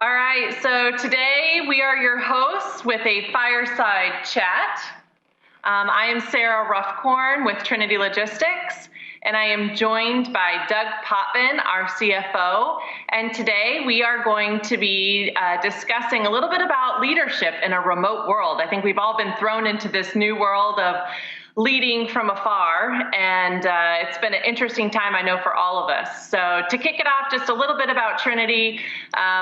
All right, so today we are your hosts with a Fireside Chat. I am Sarah Ruffcorn with Trinity Logistics, and I am joined by Doug Potvin, our CFO. And today we are going to be discussing a little bit about leadership in a remote world. I think we've all been thrown into this new world of leading from afar, and it's been an interesting time, I know, for all of us. So to kick it off, just a little bit about Trinity.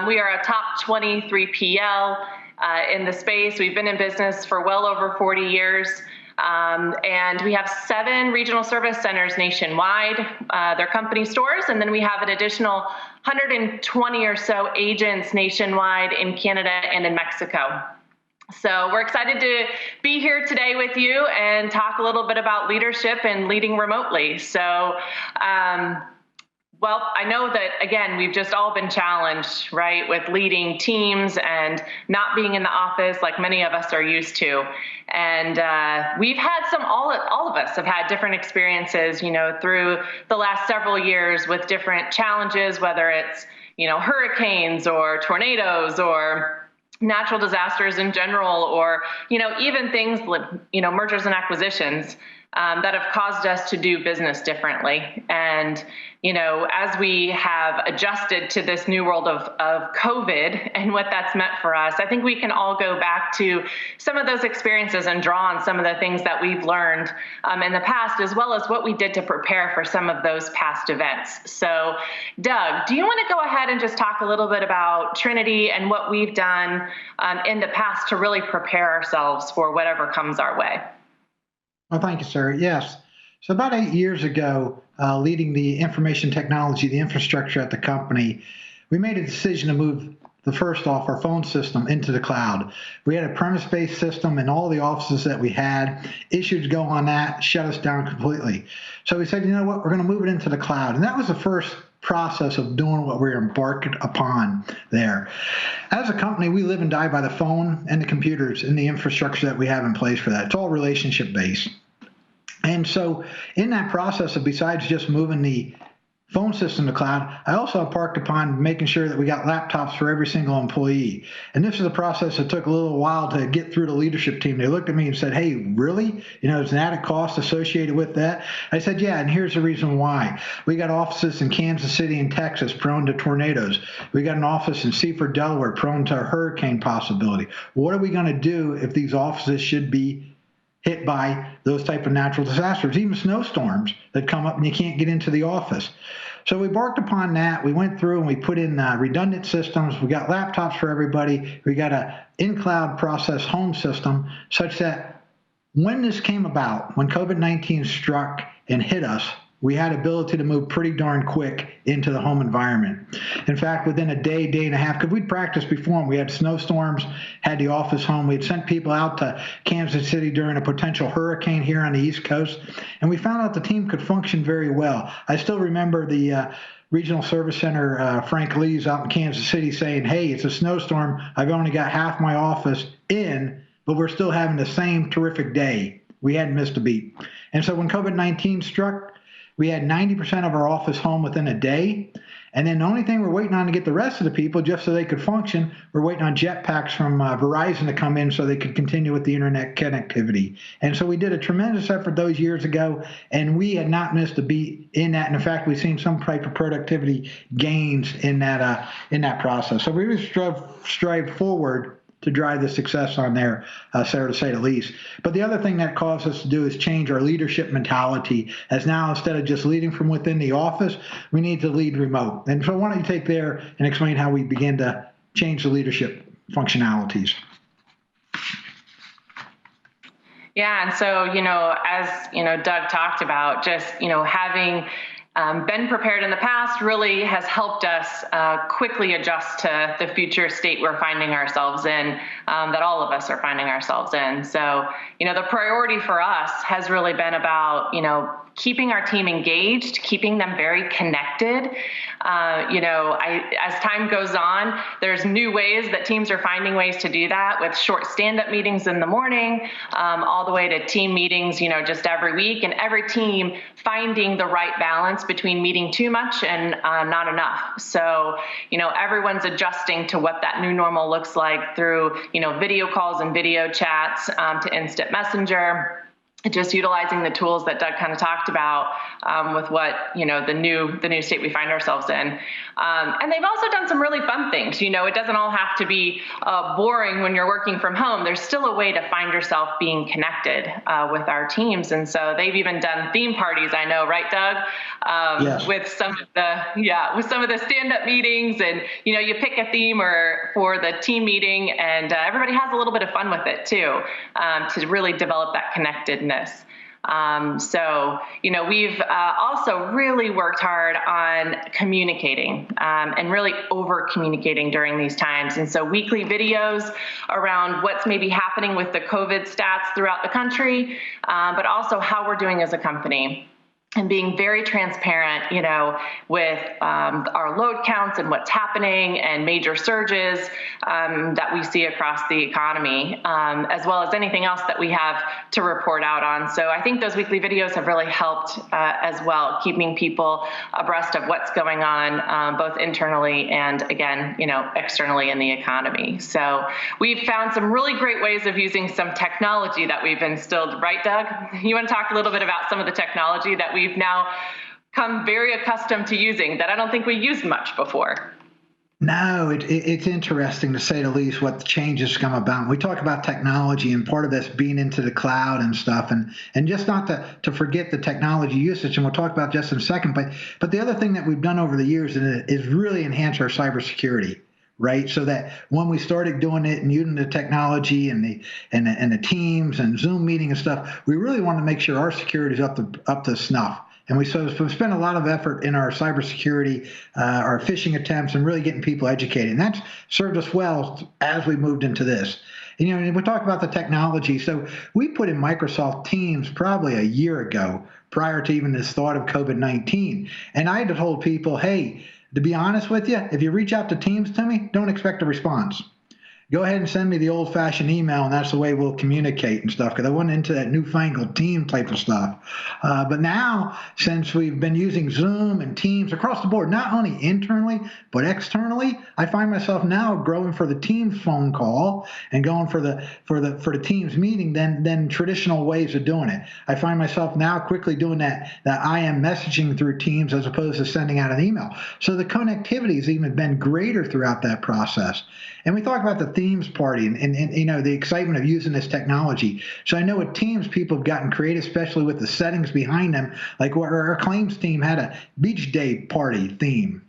We are a top 20 3PL in the space. We've been in business for well over 40 years. And we have 7 regional service centers nationwide. They're company stores, and then we have an additional 120 or so agents nationwide in Canada and in Mexico. So we're excited to be here today with you and talk a little bit about leadership and leading remotely. So, well, I know that, again, we've just all been challenged, right, with leading teams and not being in the office like many of us are used to. And we've had all of us have had different experiences, through the last several years with different challenges, whether it's, hurricanes or tornadoes or natural disasters in general, or, even things like, mergers and acquisitions that have caused us to do business differently. And, as we have adjusted to this new world of COVID and what that's meant for us, I think we can all go back to some of those experiences and draw on some of the things that we've learned in the past, as well as what we did to prepare for some of those past events. So, Doug, do you want to go ahead and just talk a little bit about Trinity and what we've done in the past to really prepare ourselves for whatever comes our way? Well, thank you, sir. Yes. So about 8 years ago, leading the information technology, the infrastructure at the company, we made a decision to move our phone system into the cloud. We had a premise-based system in all the offices that we had. Issues go on that, shut us down completely. So we said, you know what, we're going to move it into the cloud. And that was the first process of doing what we were embarked upon there. As a company, we live and die by the phone and the computers and the infrastructure that we have in place for that. It's all relationship based. And so in that process of, besides just moving the phone system to cloud, I also embarked upon making sure that we got laptops for every single employee. And this is a process that took a little while to get through the leadership team. They looked at me and said, hey, really? There's an added cost associated with that? I said, yeah, and here's the reason why. We got offices in Kansas City and Texas prone to tornadoes. We got an office in Seaford, Delaware, prone to a hurricane possibility. What are we going to do if these offices should be hit by those type of natural disasters, even snowstorms that come up and you can't get into the office? So we embarked upon that. We went through and we put in redundant systems. We got laptops for everybody. We got a in-cloud process home system such that when this came about, when COVID-19 struck and hit us, we had ability to move pretty darn quick into the home environment. In fact, within a day, day and a half, because we'd practiced before, and we had snowstorms, had the office home. We had sent people out to Kansas City during a potential hurricane here on the East Coast, and we found out the team could function very well. I still remember the Regional Service Center, Frank Lee's out in Kansas City saying, hey, it's a snowstorm. I've only got half my office in, but we're still having the same terrific day. We hadn't missed a beat. And so when COVID-19 struck, we had 90% of our office home within a day. And then the only thing we're waiting on to get the rest of the people, just so they could function, we're waiting on jetpacks from Verizon to come in so they could continue with the internet connectivity. And so we did a tremendous effort those years ago, and we had not missed a beat in that. And in fact, we've seen some type of productivity gains in that process. So we really strive forward to drive the success on there, Sarah, to say the least. But the other thing that caused us to do is change our leadership mentality, as now instead of just leading from within the office, we need to lead remote. And so why don't you take there and explain how we begin to change the leadership functionalities? Yeah, and so, as, Doug talked about, just, having been prepared in the past really has helped us quickly adjust to the future state we're finding ourselves in, that all of us are finding ourselves in. So, the priority for us has really been about, keeping our team engaged, keeping them very connected. As time goes on, there's new ways that teams are finding ways to do that, with short stand-up meetings in the morning, all the way to team meetings, just every week, and every team finding the right balance between meeting too much and not enough. So, everyone's adjusting to what that new normal looks like through, video calls and video chats, to instant messenger, just utilizing the tools that Doug kind of talked about, with what, the new state we find ourselves in. And they've also done some really fun things. It doesn't all have to be boring when you're working from home. There's still a way to find yourself being connected with our teams. And so they've even done theme parties, I know, right, Doug? Yes. With some of the stand-up meetings, and you pick a theme for the team meeting, and everybody has a little bit of fun with it too, to really develop that connectedness. We've also really worked hard on communicating, and really over communicating during these times. And so weekly videos around what's maybe happening with the COVID stats throughout the country, but also how we're doing as a company. And being very transparent, with our load counts and what's happening and major surges that we see across the economy, as well as anything else that we have to report out on. So I think those weekly videos have really helped as well, keeping people abreast of what's going on, both internally and, again, externally in the economy. So we've found some really great ways of using some technology that we've instilled, right, Doug? You want to talk a little bit about some of the technology that we've now come very accustomed to using that I don't think we used much before? No, it's interesting, to say the least, what the changes come about. We talk about technology, and part of this being into the cloud and stuff, and just not to forget the technology usage, and we'll talk about just in a second. But the other thing that we've done over the years is really enhance our cybersecurity. Right, so that when we started doing it and using the technology and the Teams and Zoom meeting and stuff, we really want to make sure our security is up to snuff. And we spent a lot of effort in our cybersecurity, our phishing attempts, and really getting people educated. And that's served us well as we moved into this. And we talk about the technology. So we put in Microsoft Teams probably a year ago, prior to even this thought of COVID-19. And I had told people, hey, to be honest with you, if you reach out to Teams to me, don't expect a response. Go ahead and send me the old-fashioned email, and that's the way we'll communicate and stuff, because I wasn't into that newfangled team type of stuff. But now, since we've been using Zoom and Teams across the board, not only internally, but externally, I find myself now growing for the Teams phone call and going for the Teams meeting than traditional ways of doing it. I find myself now quickly doing that I am messaging through Teams as opposed to sending out an email. So the connectivity has even been greater throughout that process. And we talk about the themes party and the excitement of using this technology. So I know with Teams, people have gotten creative, especially with the settings behind them. Like our claims team had a beach day party theme.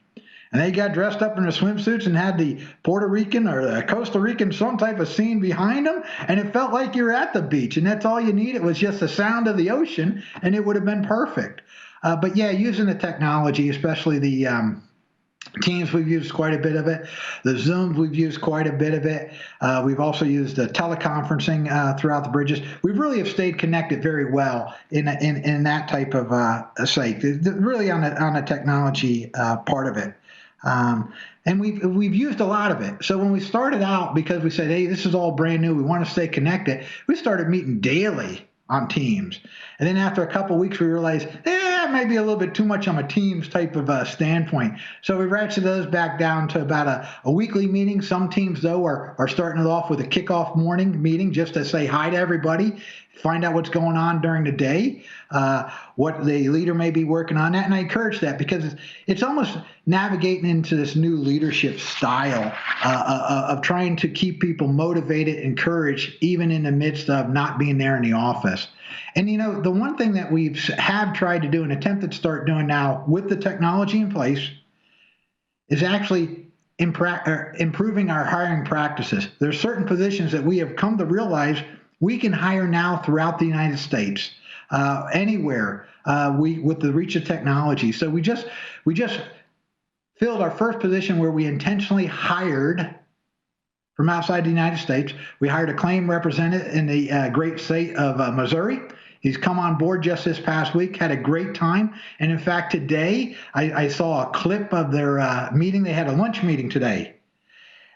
And they got dressed up in their swimsuits and had the Puerto Rican or the Costa Rican, some type of scene behind them. And it felt like you were at the beach. And that's all you needed was just the sound of the ocean, and it would have been perfect. But yeah, using the technology, especially the Teams, we've used quite a bit of it. The Zooms, we've used quite a bit of it. We've also used teleconferencing throughout the bridges. We really have stayed connected very well in that type of site, really on the technology part of it. And we've used a lot of it. So when we started out, because we said, hey, this is all brand new, we want to stay connected, we started meeting daily on Teams. And then after a couple of weeks, we realized, it might be a little bit too much on a Teams type of standpoint. So we ratcheted those back down to about a weekly meeting. Some teams, though, are starting it off with a kickoff morning meeting just to say hi to everybody, find out what's going on during the day, what the leader may be working on that. And I encourage that, because it's almost navigating into this new leadership style of trying to keep people motivated, encouraged, even in the midst of not being there in the office. And, the one thing that we have tried to do and attempted to start doing now with the technology in place is actually improving our hiring practices. There are certain positions that we have come to realize we can hire now throughout the United States, anywhere, with the reach of technology. So we just filled our first position where we intentionally hired from outside the United States. We hired a claim representative in the great state of Missouri, He's come on board just this past week, had a great time. And in fact, today I saw a clip of their meeting. They had a lunch meeting today.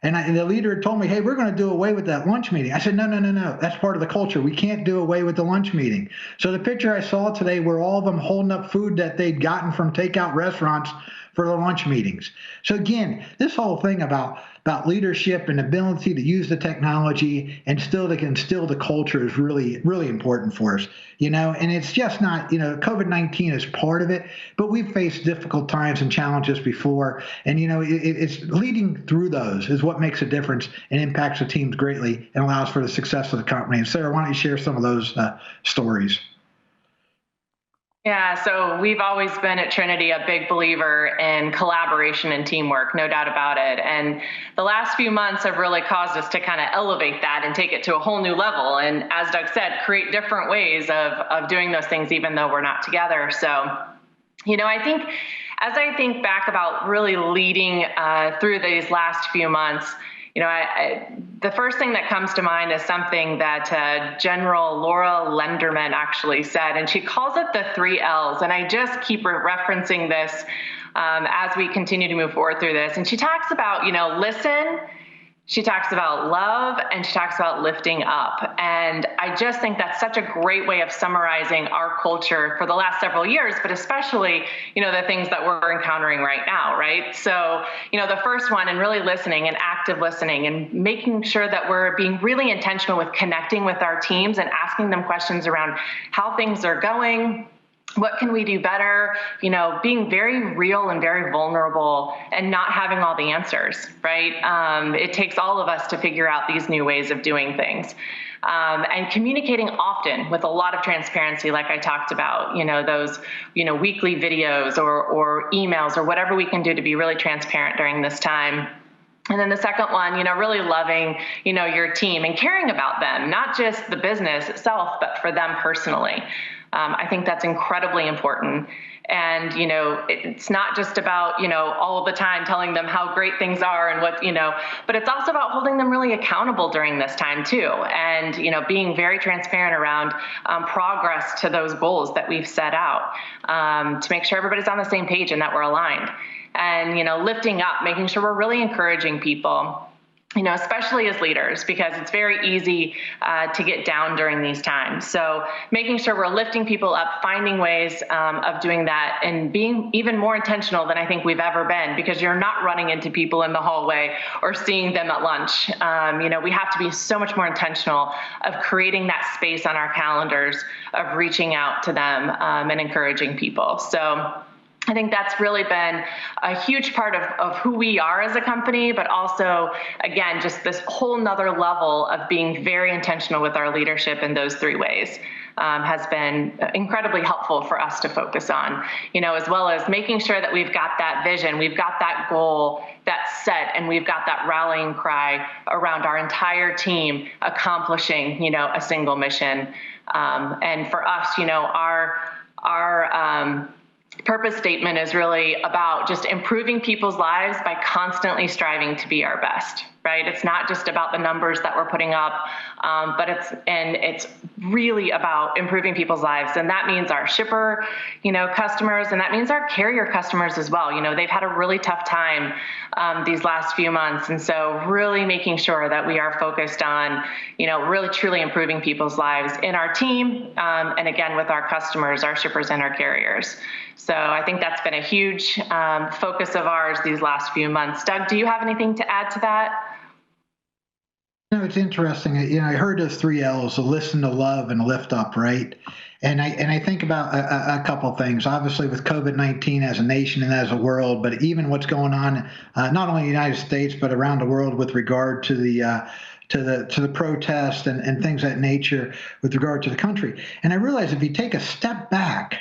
And the leader told me, hey, we're going to do away with that lunch meeting. I said, no, no, no, no. That's part of the culture. We can't do away with the lunch meeting. So the picture I saw today were all of them holding up food that they'd gotten from takeout restaurants for the lunch meetings. So again, this whole thing about leadership and ability to use the technology and still to instill the culture is really, really important for us, and it's just not, COVID-19 is part of it, but we've faced difficult times and challenges before. And, it's leading through those is what makes a difference and impacts the teams greatly and allows for the success of the company. And Sarah, why don't you share some of those stories? Yeah, so we've always been at Trinity a big believer in collaboration and teamwork, no doubt about it. And the last few months have really caused us to kind of elevate that and take it to a whole new level. And as Doug said, create different ways of doing those things, even though we're not together. So, I think as I think back about really leading through these last few months, the first thing that comes to mind is something that General Laura Lenderman actually said, and she calls it the 3 L's. And I just keep referencing this as we continue to move forward through this. And she talks about, listen, she talks about love, and she talks about lifting up. And I just think that's such a great way of summarizing our culture for the last several years, but especially, the things that we're encountering right now, right? So, the first one, and really listening and active listening and making sure that we're being really intentional with connecting with our teams and asking them questions around how things are going. What can we do better? Being very real and very vulnerable and not having all the answers, right? It takes all of us to figure out these new ways of doing things. And communicating often with a lot of transparency, like I talked about, those, weekly videos or emails or whatever we can do to be really transparent during this time. And then the second one, really loving, your team and caring about them, not just the business itself, but for them personally. I think that's incredibly important. And, it's not just about, all the time telling them how great things are and what, but it's also about holding them really accountable during this time too. And, being very transparent around progress to those goals that we've set out to make sure everybody's on the same page and that we're aligned. And, lifting up, making sure we're really encouraging people, especially as leaders, because it's very easy to get down during these times. So making sure we're lifting people up, finding ways of doing that and being even more intentional than I think we've ever been, because you're not running into people in the hallway or seeing them at lunch. We have to be so much more intentional of creating that space on our calendars, of reaching out to them and encouraging people. So I think that's really been a huge part of who we are as a company, but also, again, just this whole nother level of being very intentional with our leadership in those 3 ways has been incredibly helpful for us to focus on, as well as making sure that we've got that vision, we've got that goal that's set, and we've got that rallying cry around our entire team accomplishing, a single mission. And for us, our purpose statement is really about just improving people's lives by constantly striving to be our best, right? It's not just about the numbers that we're putting up, but it's really about improving people's lives. And that means our shipper, customers, and that means our carrier customers as well. They've had a really tough time these last few months. And so really making sure that we are focused on, really truly improving people's lives in our team. And again, with our customers, our shippers and our carriers. So I think that's been a huge focus of ours these last few months. Doug, do you have anything to add to that? No, it's interesting. I heard those 3 L's: to listen, to love, and lift up, right? And I think about a couple of things. Obviously, with COVID-19 as a nation and as a world, but even what's going on not only in the United States but around the world with regard to the protest and things of that nature with regard to the country. And I realize if you take a step back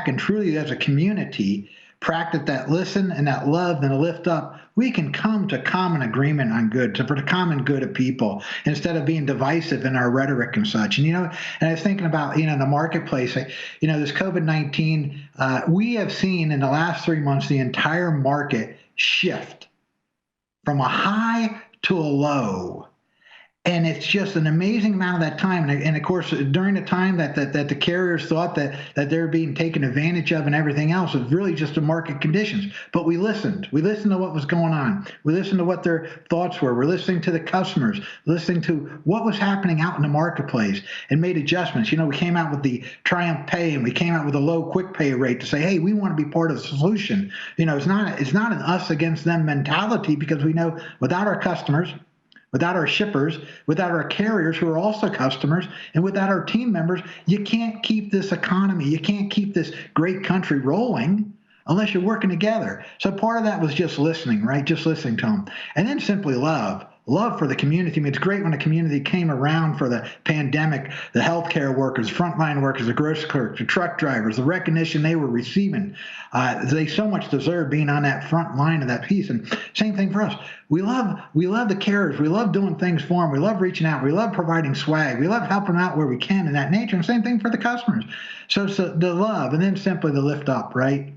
and truly as a community practice that listen and that love and lift up, we can come to common agreement on good, for the common good of people, instead of being divisive in our rhetoric and such. And, and I was thinking about, the marketplace, this COVID-19, we have seen in the last 3 months, the entire market shift from a high to a low. And it's just an amazing amount of that time. And of course, during the time that the carriers thought that they're being taken advantage of and everything else, it was really just the market conditions. But we listened. We listened to what was going on. We listened to what their thoughts were. We're listening to the customers, listening to what was happening out in the marketplace, and made adjustments. We came out with the Triumph Pay, and we came out with a low quick pay rate to say, hey, we want to be part of the solution. It's not an us against them mentality, because we know without our customers, without our shippers, without our carriers who are also customers, and without our team members, you can't keep this economy, you can't keep this great country rolling unless you're working together. So part of that was just listening, right? Just listening to them. And then simply love for the community. I mean, it's great when the community came around for the pandemic, the healthcare workers, frontline workers, the grocery clerks, the truck drivers, the recognition they were receiving. They so much deserve being on that front line of that piece. And same thing for us. We love the carriers. We love doing things for them. We love reaching out. We love providing swag. We love helping out where we can in that nature. And same thing for the customers. So the love, and then simply the lift up, right?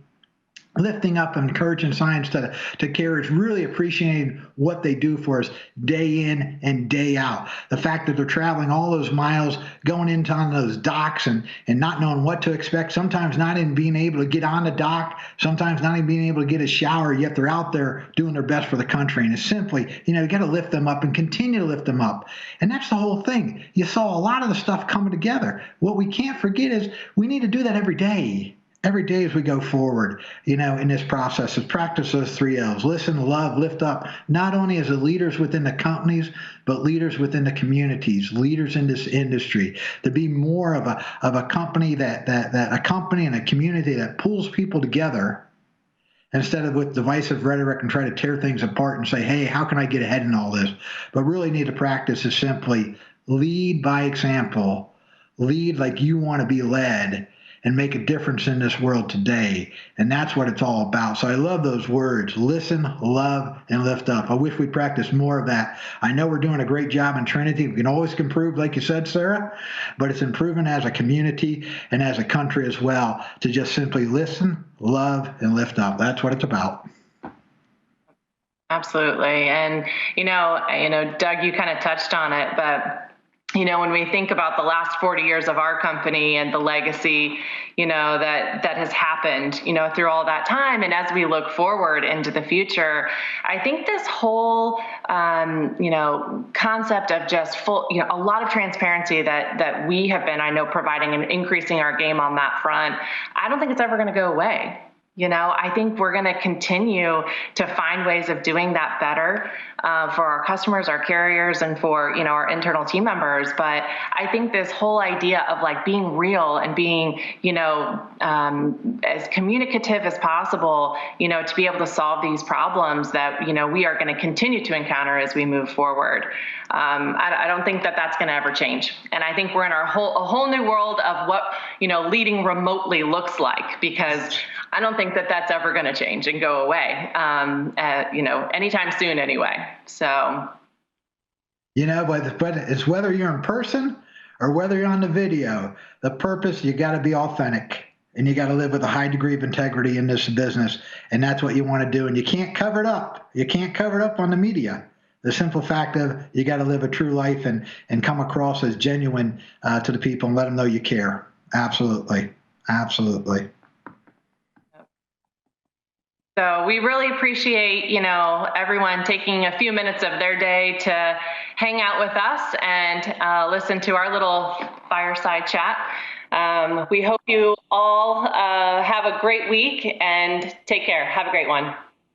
Lifting up and encouraging signs to carriers, really appreciating what they do for us day in and day out. The fact that they're traveling all those miles, going into on those docks and not knowing what to expect, sometimes not even being able to get on the dock, sometimes not even being able to get a shower, yet they're out there doing their best for the country. And it's simply, you got to lift them up and continue to lift them up. And that's the whole thing. You saw a lot of the stuff coming together. What we can't forget is we need to do that every day. Every day as we go forward, in this process, is practice those 3 L's: listen, love, lift up, not only as the leaders within the companies, but leaders within the communities, leaders in this industry, to be more of a company that a company and a community that pulls people together, instead of with divisive rhetoric and try to tear things apart and say, hey, how can I get ahead in all this? But really need to practice is simply lead by example, lead like you want to be led, and make a difference in this world today. And that's what it's all about. So I love those words: listen, love, and lift up. I wish we practiced more of that. I know we're doing a great job in Trinity. We can always improve, like you said, Sarah, but it's improving as a community and as a country as well, to just simply listen, love, and lift up. That's what it's about. Absolutely. And, Doug, you kind of touched on it, but when we think about the last 40 years of our company and the legacy, that has happened, through all that time. And as we look forward into the future, I think this whole, concept of just a lot of transparency that we have been, providing and increasing our game on that front, I don't think it's ever going to go away. I think we're going to continue to find ways of doing that better for our customers, our carriers, and for, our internal team members. But I think this whole idea of being real and being, as communicative as possible, to be able to solve these problems that, we are going to continue to encounter as we move forward. I don't think that that's going to ever change. And I think we're in a whole new world of what, leading remotely looks like, because I don't think that that's ever going to change and go away, anytime soon anyway. So, but it's whether you're in person or whether you're on the video, the purpose, you got to be authentic, and you got to live with a high degree of integrity in this business. And that's what you want to do. And you can't cover it up. You can't cover it up on the media. The simple fact of you got to live a true life and come across as genuine to the people and let them know you care. Absolutely. Absolutely. So we really appreciate, everyone taking a few minutes of their day to hang out with us and listen to our little fireside chat. We hope you all have a great week and take care. Have a great one.